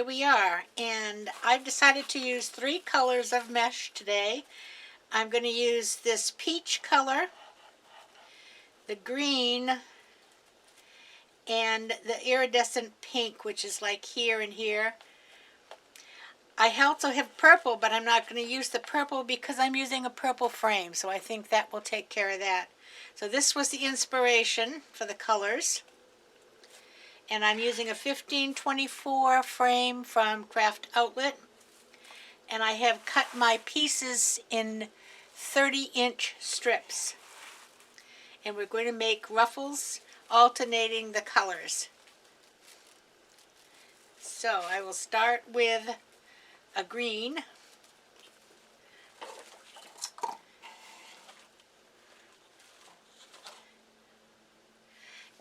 here we are, and I've decided to use 3 colors of mesh today. I'm going to use this peach color, the green, and the iridescent pink, which is like here and here. I also have purple, but I'm not going to use the purple because I'm using a purple frame, so I think that will take care of that. So this was the inspiration for the colors. And I'm using a 1524 frame from Craft Outlet. And I have cut my pieces in 30-inch strips. And we're going to make ruffles alternating the colors. So I will start with a green.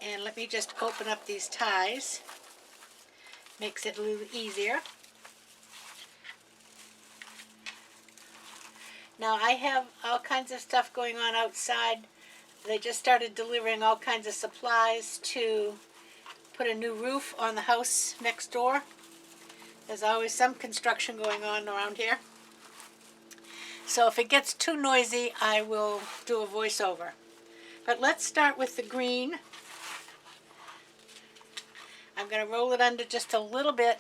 And let me just open up these ties. Makes it a little easier. Now I have all kinds of stuff going on outside. They just started delivering all kinds of supplies to put a new roof on the house next door. There's always some construction going on around here. So if it gets too noisy, I will do a voiceover. But let's start with the green. I'm going to roll it under just a little bit.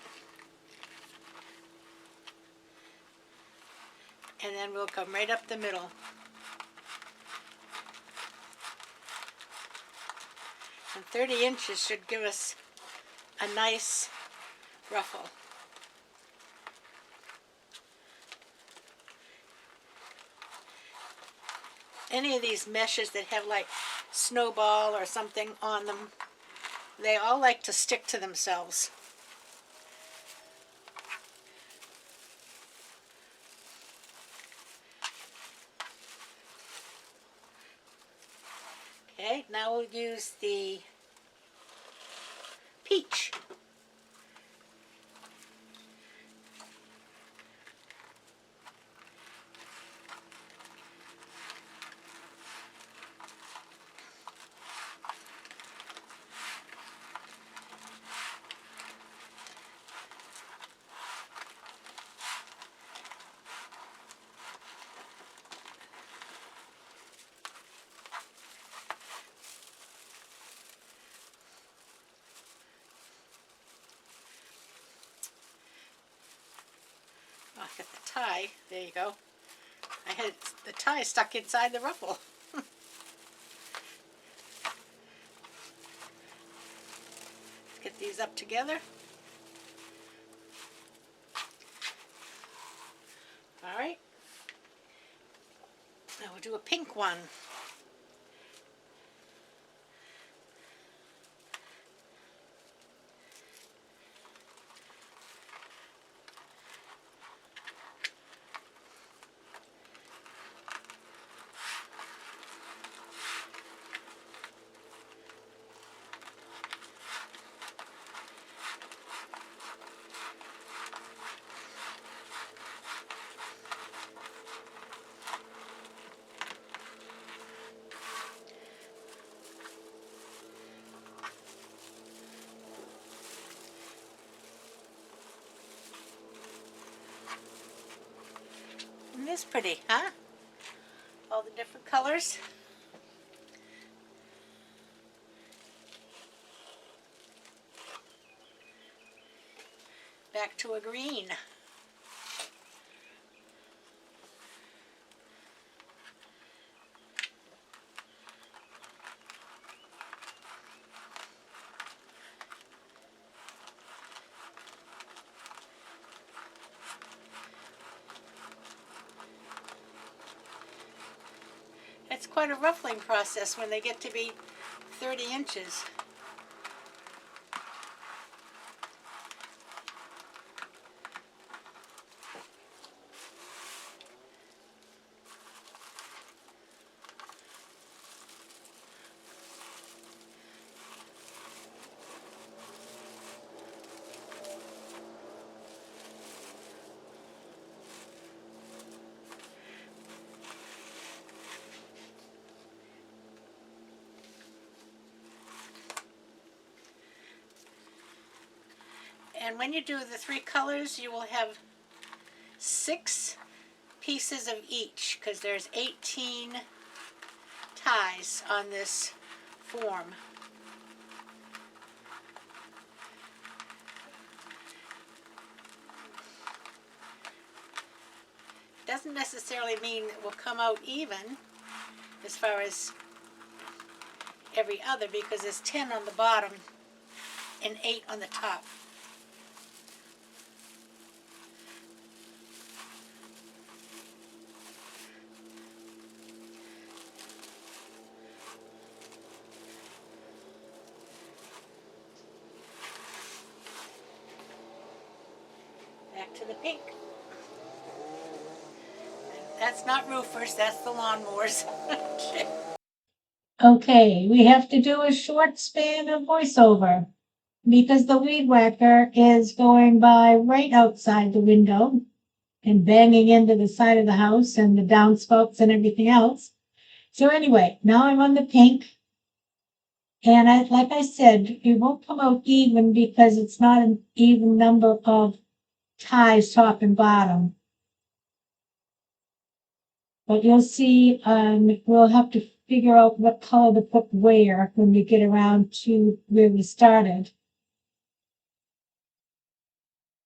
And then we'll come right up the middle. And 30 inches should give us a nice ruffle. Any of these meshes that have like snowball or something on them, they all like to stick to themselves. Okay, now we'll use the peach. Oh, I got the tie. There you go. I had the tie stuck inside the ruffle. Let's get these up together. All right. Now we'll do a pink one. Isn't this pretty, huh? All the different colors. Back to a green. It's quite a ruffling process when they get to be 30 inches. And when you do the 3 colors, you will have 6 pieces of each, because there's 18 ties on this form. Doesn't necessarily mean it will come out even as far as every other, because there's 10 on the bottom and 8 on the top. Back to the pink. That's not roofers, that's the lawnmowers. Okay, we have to do a short span of voiceover because the weed whacker is going by right outside the window and banging into the side of the house and the downspouts and everything else. So anyway, now I'm on the pink. And like I said, it won't come out even because it's not an even number of ties top and bottom. But you'll see, we'll have to figure out what color to put where when we get around to where we started.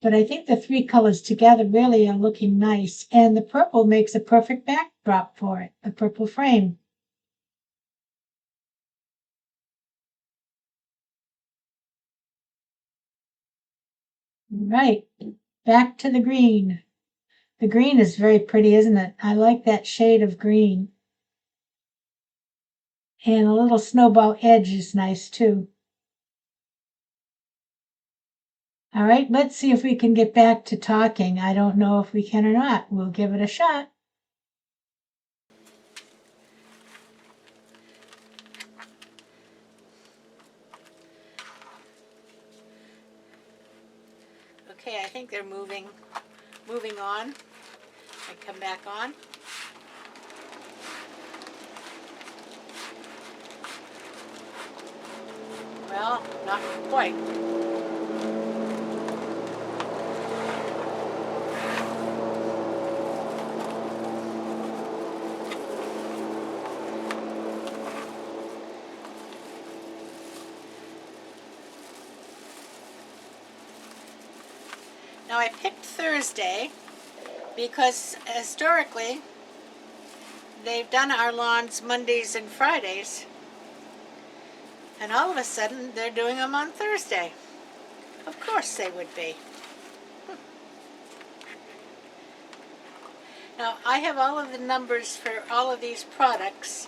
But I think the 3 colors together really are looking nice. And the purple makes a perfect backdrop for it, a purple frame. Right, back to the green. The green is very pretty, isn't it? I like that shade of green. And a little snowball edge is nice too. All right, let's see if we can get back to talking. I don't know if we can or not. We'll give it a shot. Okay, I think they're moving on. I come back on. Well, not quite. Now I picked Thursday because historically they've done our lawns Mondays and Fridays, and all of a sudden they're doing them on Thursday. Of course they would be. Now I have all of the numbers for all of these products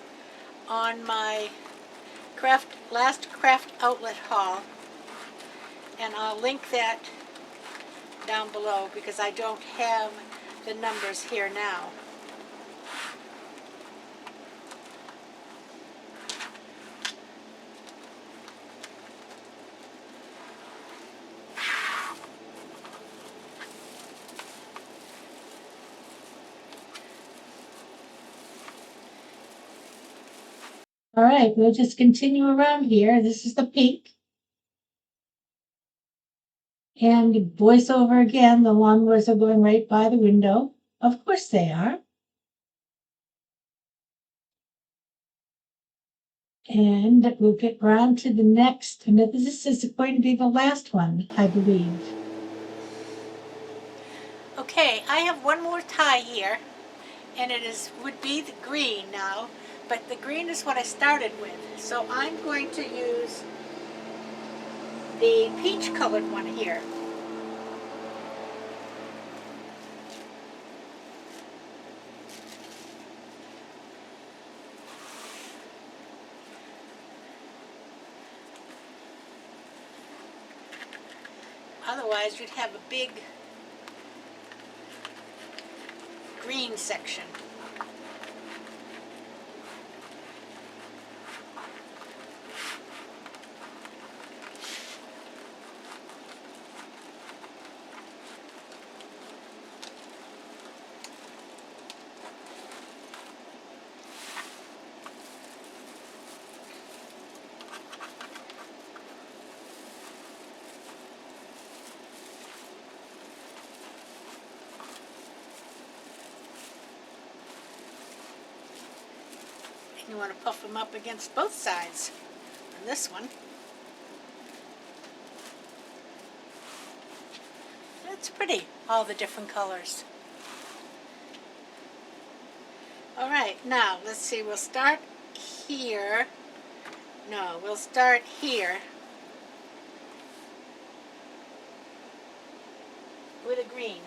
on my last craft outlet haul, and I'll link that down below because I don't have the numbers here now. All right, we'll just continue around here. This is the pink. And voiceover again, the lawnmowers are going right by the window. Of course they are. And we'll get round to the next. And this is going to be the last one, I believe. Okay, I have one more tie here, and would be the green now, but the green is what I started with. So I'm going to use the peach colored one here. Otherwise you'd have a big green section. You want to puff them up against both sides on this one. It's pretty, all the different colors. All right, now let's see, we'll start here. No, we'll start here with a green.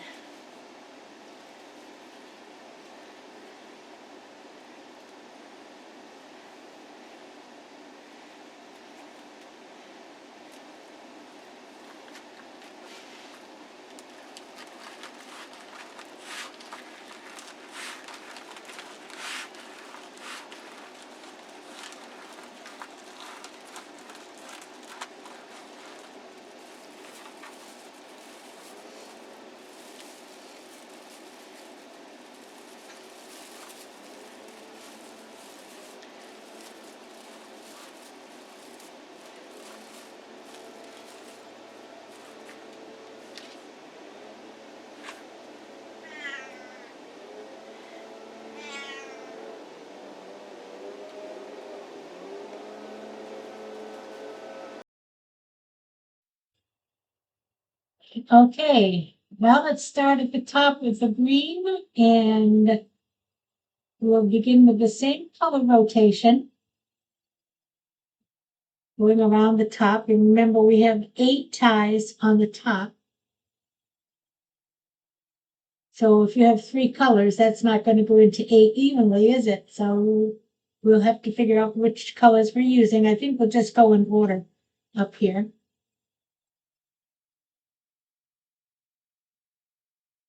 Okay, well, let's start at the top with the green, and we'll begin with the same color rotation, going around the top. And remember, we have 8 ties on the top. So if you have 3 colors, that's not going to go into 8 evenly, is it? So we'll have to figure out which colors we're using. I think we'll just go in order up here.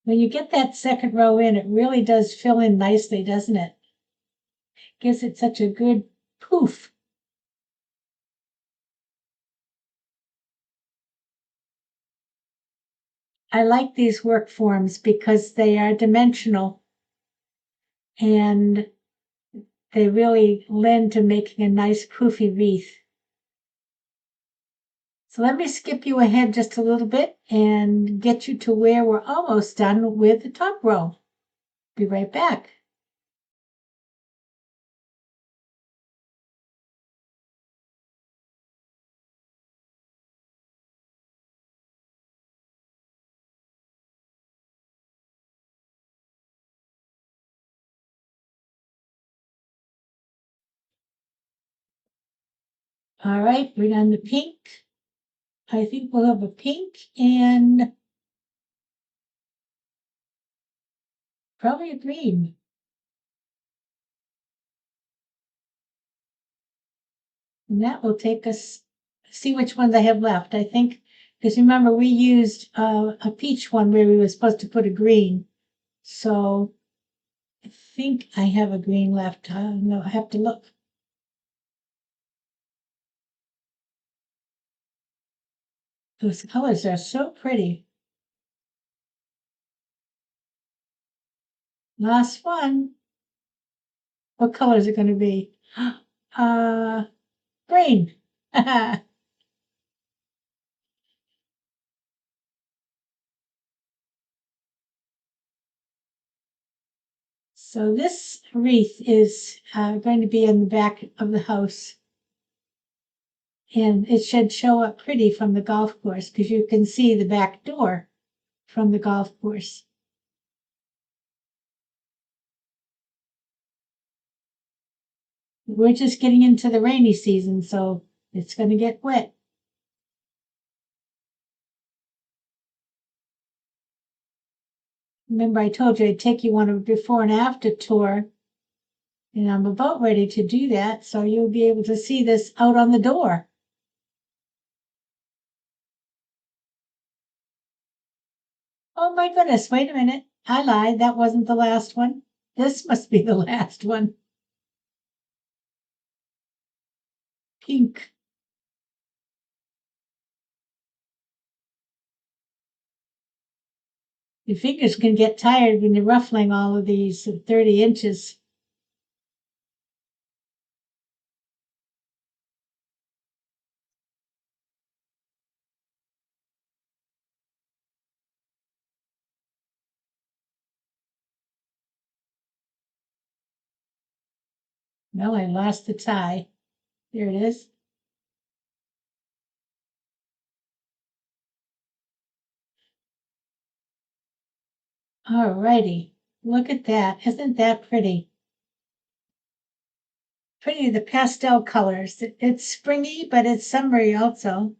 When you get that second row in, it really does fill in nicely, doesn't it? Gives it such a good poof. I like these work forms because they are dimensional and they really lend to making a nice poofy wreath. So let me skip you ahead just a little bit and get you to where we're almost done with the top row. Be right back. All right, we're on the pink. I think we'll have a pink and probably a green. And that will take us, see which ones I have left. I think, because remember, we used a peach one where we were supposed to put a green. So I think I have a green left. I don't know, I have to look. Those colors are so pretty. Last one. What color is it going to be? Green. So this wreath is going to be in the back of the house. And it should show up pretty from the golf course because you can see the back door from the golf course. We're just getting into the rainy season, so it's going to get wet. Remember, I told you I'd take you on a before and after tour, and I'm about ready to do that, so you'll be able to see this out on the door. Oh my goodness, wait a minute. I lied. That wasn't the last one. This must be the last one. Pink. Your fingers can get tired when you're ruffling all of these 30 inches. No, I lost the tie. There it is. All righty. Look at that. Isn't that pretty? Pretty, the pastel colors. It's springy, but it's summery also.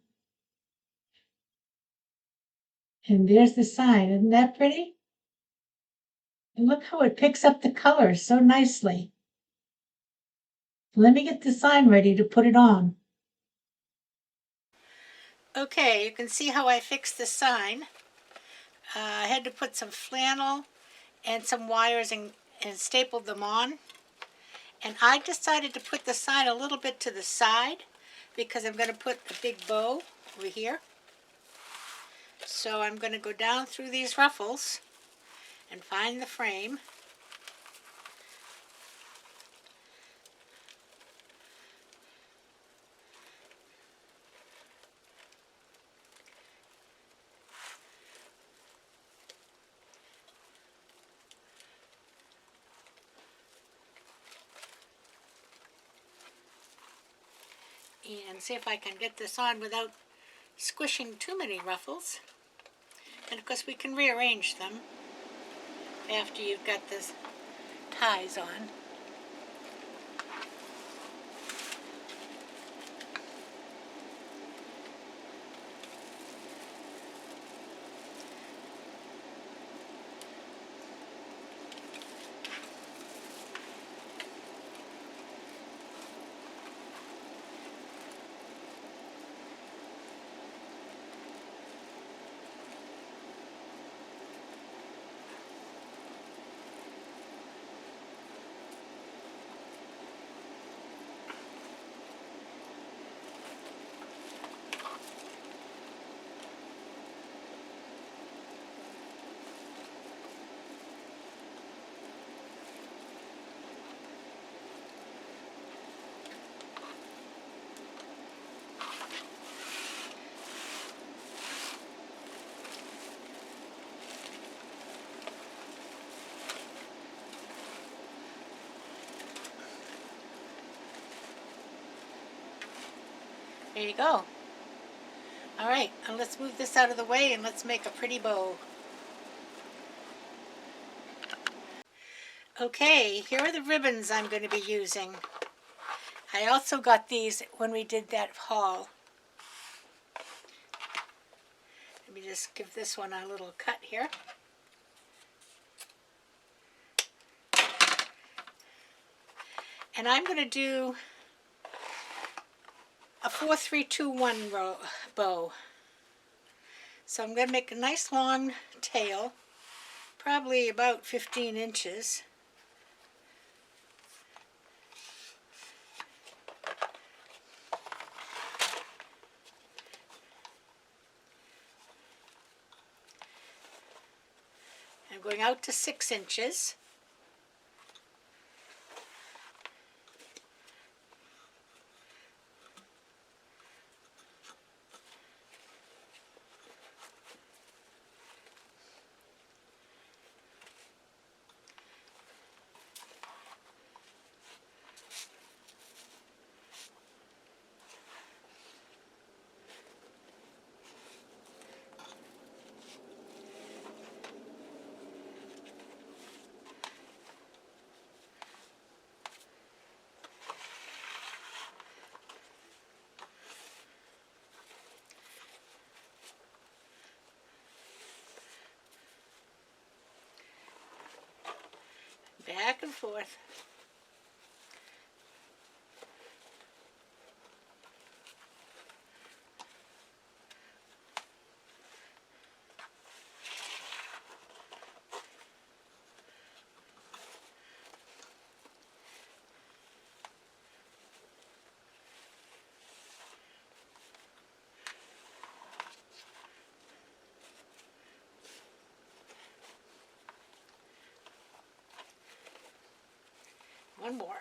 And there's the sign. Isn't that pretty? And look how it picks up the colors so nicely. Let me get the sign ready to put it on. Okay, you can see how I fixed the sign. I had to put some flannel and some wires and stapled them on. And I decided to put the sign a little bit to the side because I'm going to put a big bow over here. So I'm going to go down through these ruffles and find the frame. And see if I can get this on without squishing too many ruffles. And of course we can rearrange them after you've got the ties on. There you go. All right, and let's move this out of the way and let's make a pretty bow. Okay, here are the ribbons I'm going to be using. I also got these when we did that haul. Let me just give this one a little cut here. And I'm going to do a 4-3-2-1 bow. So I'm going to make a nice long tail, probably about 15 inches. I'm going out to 6 inches. Back and forth. One more.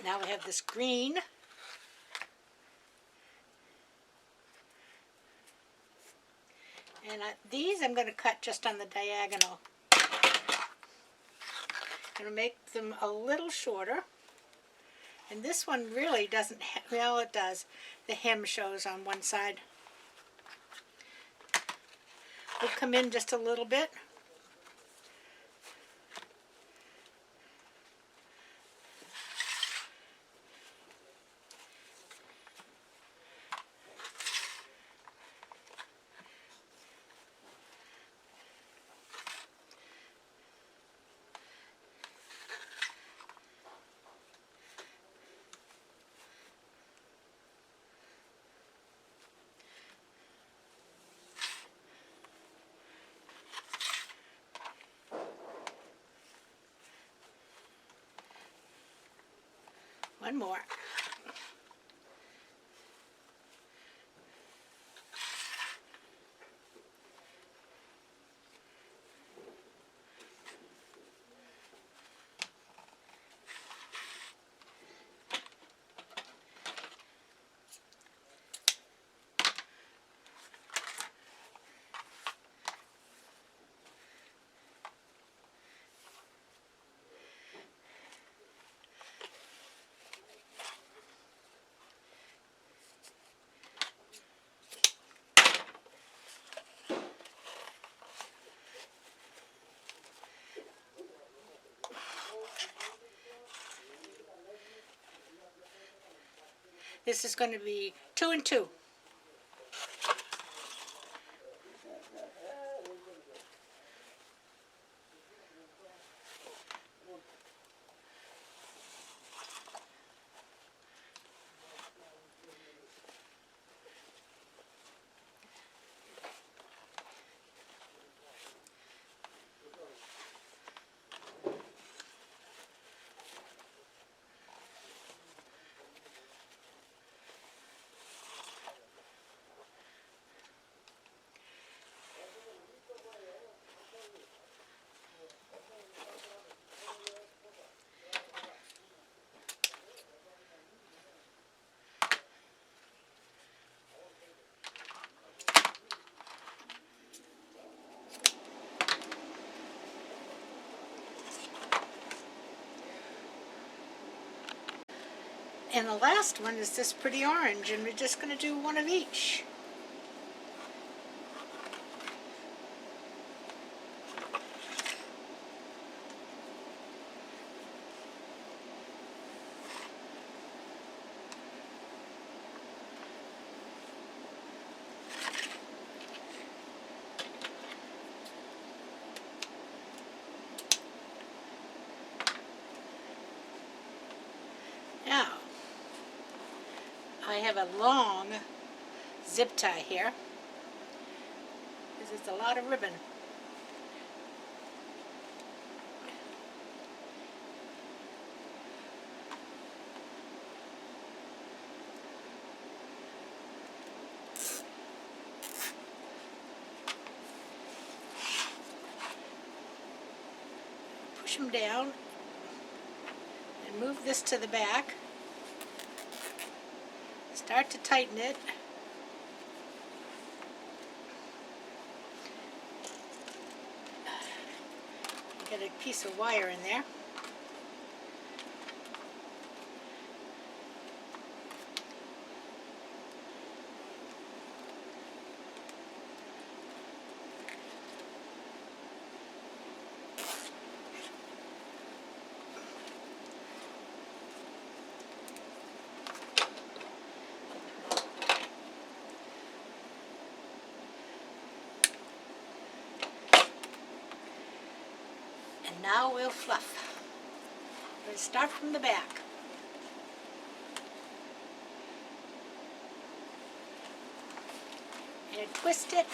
Now we have this green. And these I'm going to cut just on the diagonal. I'm going to make them a little shorter. And this one really doesn't, well it does. The hem shows on one side. We'll come in just a little bit. One more. This is going to be 2 and 2. And the last one is this pretty orange, and we're just going to do one of each. Now, I have a long zip tie here. This is a lot of ribbon. Push them down and move this to the back. Start to tighten it. Get a piece of wire in there. And now we'll fluff. We'll start from the back. And twist it.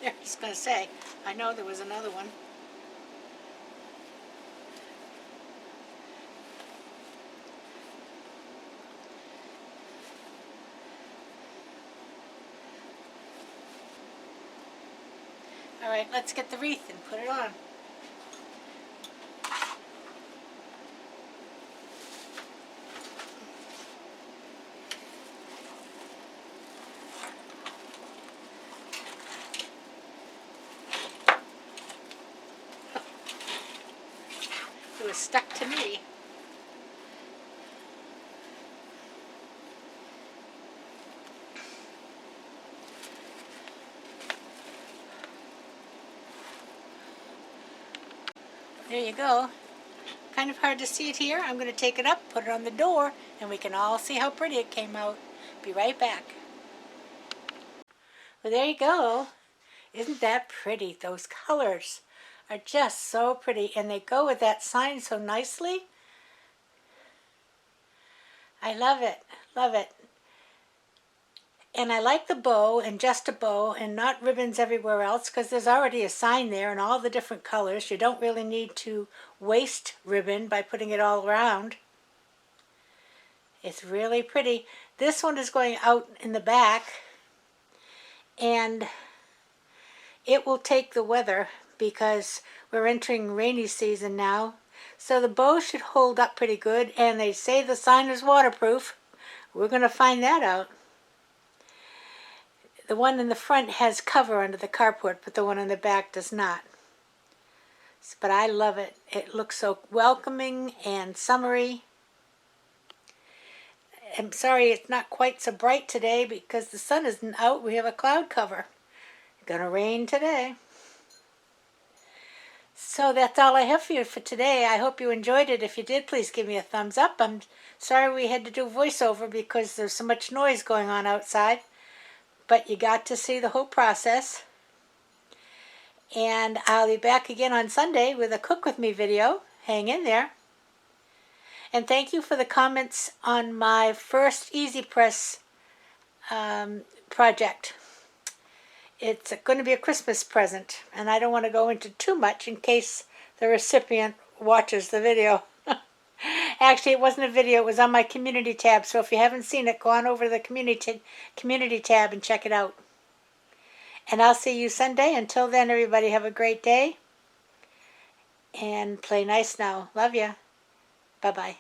I was going to say, I know there was another one. All right, let's get the wreath and put it on. It was stuck to me. There you go. Kind of hard to see it here. I'm going to take it up, put it on the door, and we can all see how pretty it came out. Be right back. Well, there you go. Isn't that pretty? Those colors are just so pretty, and they go with that sign so nicely. I love it. Love it. And I like the bow, and just a bow, and not ribbons everywhere else, because there's already a sign there in all the different colors. You don't really need to waste ribbon by putting it all around. It's really pretty. This one is going out in the back, and it will take the weather because we're entering rainy season now. So the bow should hold up pretty good, and they say the sign is waterproof. We're going to find that out. The one in the front has cover under the carport, but the one in the back does not. But I love it. It looks so welcoming and summery. I'm sorry it's not quite so bright today because the sun isn't out. We have a cloud cover. It's gonna rain today. So that's all I have for you for today. I hope you enjoyed it. If you did, please give me a thumbs up. I'm sorry we had to do voiceover because there's so much noise going on outside. But you got to see the whole process. And I'll be back again on Sunday with a Cook With Me video. Hang in there. And thank you for the comments on my first Easy Press project. It's going to be a Christmas present, and I don't want to go into too much in case the recipient watches the video. Actually, it wasn't a video. It was on my community tab, so if you haven't seen it, go on over to the community tab and check it out. And I'll see you Sunday. Until then, everybody have a great day. And play nice now. Love ya. Bye-bye.